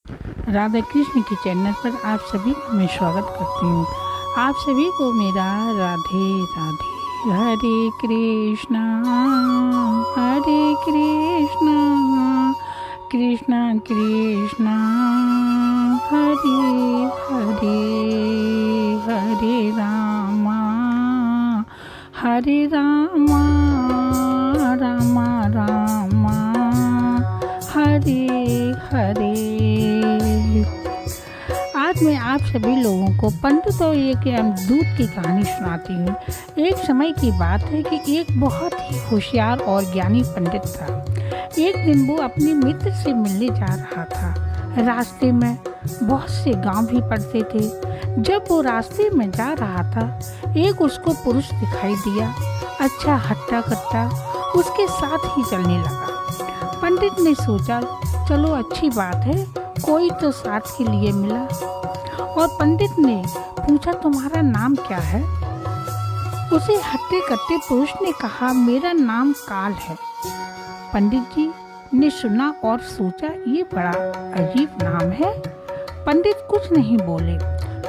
राधा कृष्ण के चैनल पर आप सभी का मैं स्वागत करती हूँ। आप सभी को मेरा राधे राधे। हरे कृष्णा कृष्णा कृष्णा हरे हरे, हरे रामा रामा रामा हरे हरे। आज मैं आप सभी लोगों को पंडित और एक यमदूत की कहानी सुनाती हूँ। एक समय की बात है कि एक बहुत ही होशियार और ज्ञानी पंडित था। एक दिन वो अपने मित्र से मिलने जा रहा था। रास्ते में बहुत से गांव भी पड़ते थे। जब वो रास्ते में जा रहा था, एक उसको पुरुष दिखाई दिया, अच्छा हट्टा कट्टा, उसके साथ ही चलने लगा। पंडित ने सोचा, चलो अच्छी बात है, कोई तो साथ के लिए मिला। और पंडित ने पूछा, तुम्हारा नाम क्या है? उसे हट्टे कट्टे पुरुष ने कहा, मेरा नाम काल है। पंडित जी ने सुना और सोचा, ये बड़ा अजीब नाम है। पंडित कुछ नहीं बोले,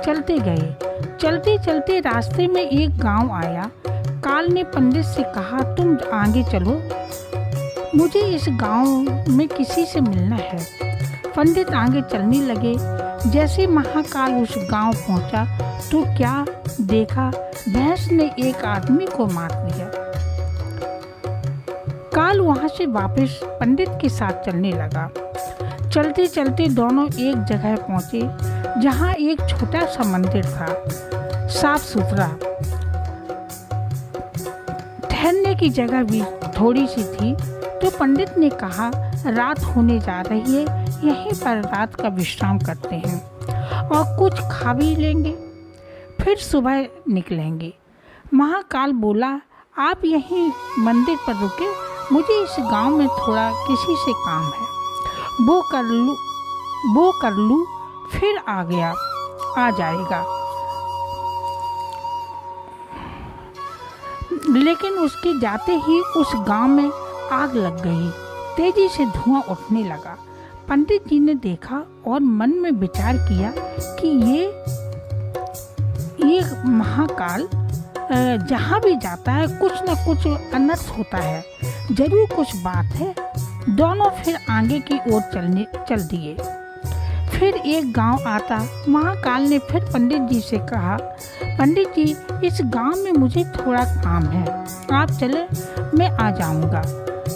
चलते गए। चलते चलते रास्ते में एक गांव आया। काल ने पंडित से कहा, तुम आगे चलो, मुझे इस गांव में किसी से मिलना है। पंडित आगे चलने लगे। जैसे महाकाल उस गांव पहुंचा तो क्या देखा, भैंस ने एक आदमी को मार दिया। काल वहां से वापस पंडित के साथ चलने लगा। चलते चलते दोनों एक जगह पहुंचे जहां एक छोटा सा मंदिर था, साफ सुथरा, ठहरने की जगह भी थोड़ी सी थी। तो पंडित ने कहा, रात होने जा रही है, यहीं पर रात का विश्राम करते हैं और कुछ खा भी लेंगे, फिर सुबह निकलेंगे। महाकाल बोला, आप यहीं मंदिर पर रुके, मुझे इस गांव में थोड़ा किसी से काम है, वो कर लूँ, फिर आ जाएगा। लेकिन उसके जाते ही उस गांव में आग लग गई। तेजी से धुआं उठने लगा। पंडित जी ने देखा और मन में विचार किया कि ये महाकाल जहाँ भी जाता है कुछ न कुछ अनर्थ होता है, जरूर कुछ बात है। दोनों फिर आगे की ओर चल दिए। फिर एक गांव आता। महाकाल ने फिर पंडित जी से कहा, पंडित जी, इस गांव में मुझे थोड़ा काम है, आप चले, मैं आ जाऊंगा।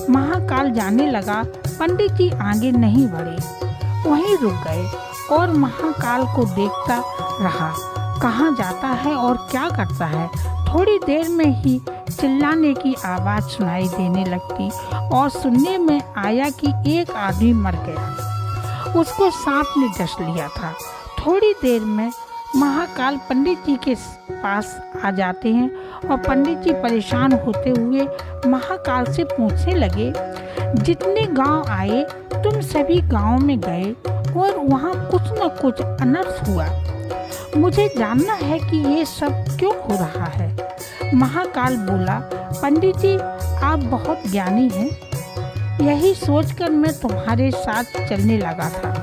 महाकाल जाने लगा। पंडित जी आगे नहीं बढ़े, वहीं रुक गए और महाकाल को देखता रहा, कहाँ जाता है और क्या करता है। थोड़ी देर में ही चिल्लाने की आवाज़ सुनाई देने लगती और सुनने में आया कि एक आदमी मर गया, उसको सांप ने डस लिया था। थोड़ी देर में महाकाल पंडित जी के पास आ जाते हैं और पंडित जी परेशान होते हुए महाकाल से पूछने लगे, जितने गांव आए तुम सभी गांव में गए और वहां कुछ न कुछ अनर्थ हुआ, मुझे जानना है कि ये सब क्यों हो रहा है। महाकाल बोला, पंडित जी, आप बहुत ज्ञानी हैं, यही सोचकर मैं तुम्हारे साथ चलने लगा था,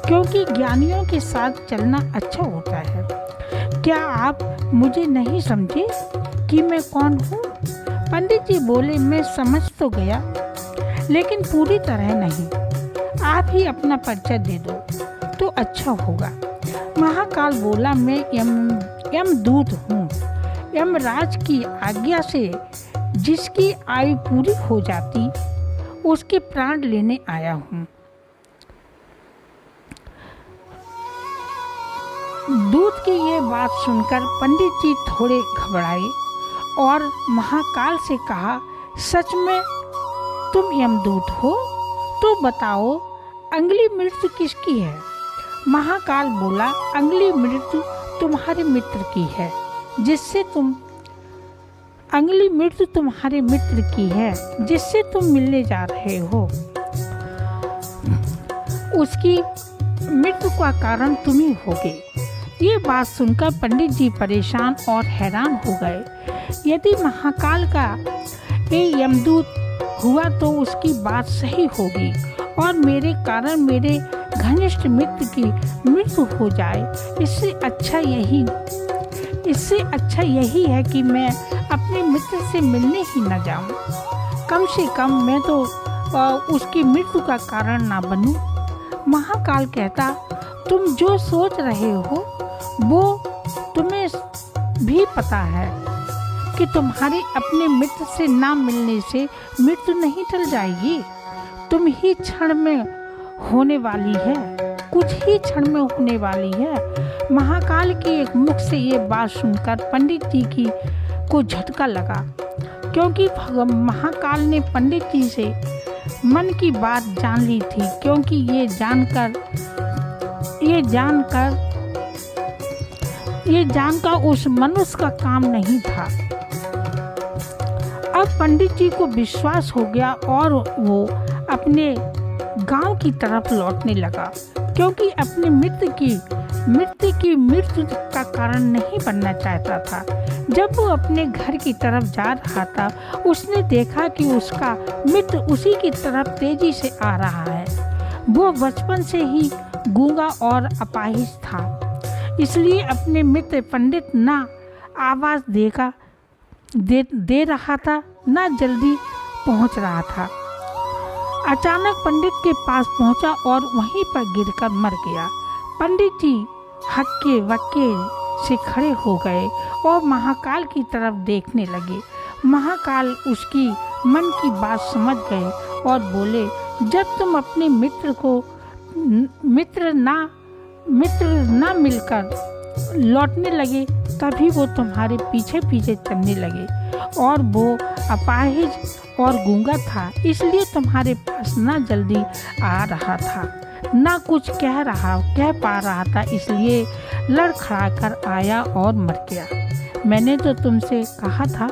क्योंकि ज्ञानियों के साथ चलना अच्छा होता है। क्या आप मुझे नहीं समझे कि मैं कौन हूँ? पंडित जी बोले, मैं समझ तो गया, लेकिन पूरी तरह नहीं। आप ही अपना परिचय दे दो तो अच्छा होगा। महाकाल बोला, मैं यमदूत हूँ। यमराज की आज्ञा से जिसकी आयु पूरी हो जाती, उसके प्राण लेने आया हूँ। दूत की ये बात सुनकर पंडित जी थोड़े घबराए और महाकाल से कहा, सच में तुम यमदूत हो? तो बताओ, अगली मृत्यु किसकी है? महाकाल बोला, अगली मृत्यु तुम्हारे मित्र की है, जिससे तुम मिलने जा रहे हो। उसकी मृत्यु का कारण तुम ही होगे। ये बात सुनकर पंडित जी परेशान और हैरान हो गए। यदि महाकाल का ये यमदूत हुआ तो उसकी बात सही होगी और मेरे कारण मेरे घनिष्ठ मित्र की मृत्यु हो जाए, इससे अच्छा यही है कि मैं अपने मित्र से मिलने ही न जाऊं। कम से कम मैं तो उसकी मृत्यु का कारण ना बनूं। महाकाल कहता, तुम जो सोच रहे हो वो तुम्हें भी पता है कि तुम्हारे अपने मित्र से ना मिलने से मृत्यु नहीं टल जाएगी। तुम ही क्षण में होने वाली है, कुछ ही क्षण में होने वाली है। महाकाल के एक मुख से ये बात सुनकर पंडित जी को झटका लगा, क्योंकि महाकाल ने पंडित जी से मन की बात जान ली थी, क्योंकि ये जानकर उस मनुष्य का काम नहीं था। अब पंडित जी को विश्वास हो गया और वो अपने गांव की तरफ लौटने लगा, क्योंकि अपने मित्र की मृत्यु का कारण नहीं बनना चाहता था। जब वो अपने घर की तरफ जा रहा था, उसने देखा कि उसका मित्र उसी की तरफ तेजी से आ रहा है। वो बचपन से ही गूंगा और अपाहिज था, इसलिए अपने मित्र पंडित ना आवाज दे रहा था, ना जल्दी पहुंच रहा था। अचानक पंडित के पास पहुंचा और वहीं पर गिरकर मर गया। पंडित जी हक्के वक्के से खड़े हो गए और महाकाल की तरफ देखने लगे। महाकाल उसकी मन की बात समझ गए और बोले, जब तुम अपने मित्र ना मिलकर लौटने लगे, तभी वो तुम्हारे पीछे पीछे चलने लगे, और वो अपाहिज और गूंगा था, इसलिए तुम्हारे पास ना जल्दी आ रहा था, ना कुछ कह पा रहा था, इसलिए लड़खड़ा कर आया और मर गया। मैंने तो तुमसे कहा था,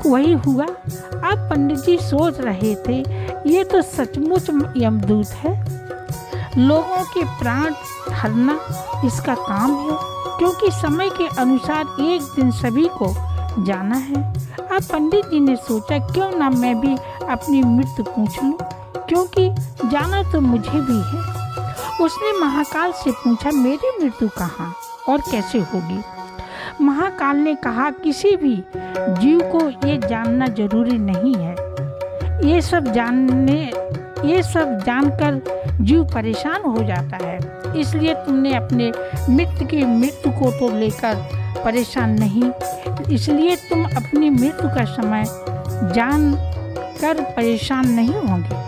वही हुआ। अब पंडित जी सोच रहे थे, ये तो सचमुच यमदूत है, लोगों के प्राण हरना इसका काम है, क्योंकि समय के अनुसार एक दिन सभी को जाना है। अब पंडित जी ने सोचा, क्यों ना मैं भी अपनी मृत्यु पूछ लूं, क्योंकि जाना तो मुझे भी है। उसने महाकाल से पूछा, मेरी मृत्यु कहाँ और कैसे होगी? महाकाल ने कहा, किसी भी जीव को ये जानना जरूरी नहीं है। ये सब जानकर जीव परेशान हो जाता है, इसलिए तुमने अपने मित्र की मृत्यु को तो लेकर परेशान नहीं, इसलिए तुम अपनी मृत्यु का समय जान कर परेशान नहीं होंगे।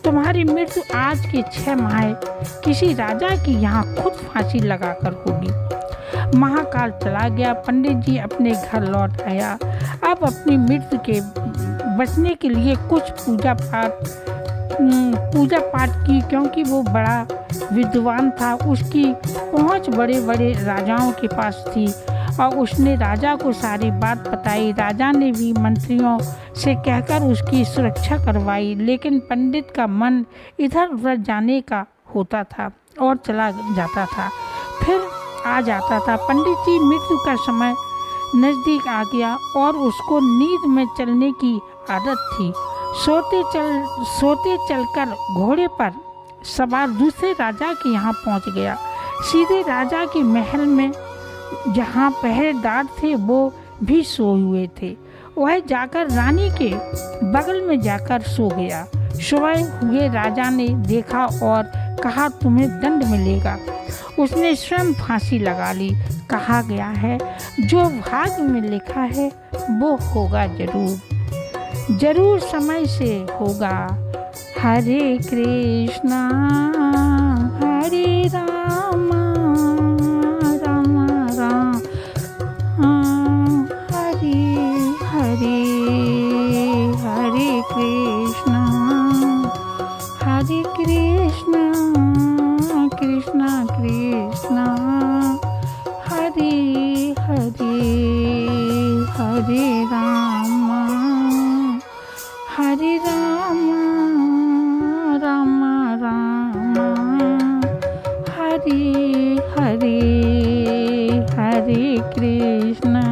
तुम्हारी मृत्यु आज के 6 माह किसी राजा की यहाँ खुद फांसी लगाकर होगी। महाकाल चला गया। पंडित जी अपने घर लौट आया। अब अपनी मृत्यु के बचने के लिए कुछ पूजा पाठ की, क्योंकि वो बड़ा विद्वान था। उसकी पहुंच बड़े बड़े राजाओं के पास थी और उसने राजा को सारी बात बताई। राजा ने भी मंत्रियों से कहकर उसकी सुरक्षा करवाई, लेकिन पंडित का मन इधर उधर जाने का होता था और चला जाता था, फिर आ जाता था। पंडित जी मृत्यु का समय नज़दीक आ गया और उसको नींद में चलने की आदत थी। सोते चलकर घोड़े पर सवार दूसरे राजा के यहाँ पहुँच गया। सीधे राजा के महल में जहाँ पहरेदार थे वो भी सोए हुए थे। वह जाकर रानी के बगल में जाकर सो गया। सोए हुए राजा ने देखा और कहा, तुम्हें दंड मिलेगा। उसने स्वयं फांसी लगा ली। कहा गया है, जो भाग्य में लिखा है वो होगा जरूर समय से होगा। हरे कृष्णा हरे राम राम राम हरे हरे, हरे कृष्णा कृष्णा कृष्णा हरे हरे, हरे राम राम राम हरे हरे, हरे कृष्णा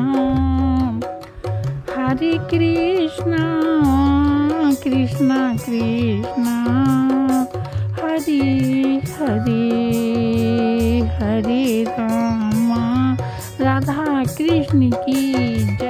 कृष्णा कृष्णा हरे हरे हरे रामा राधा कृष्ण की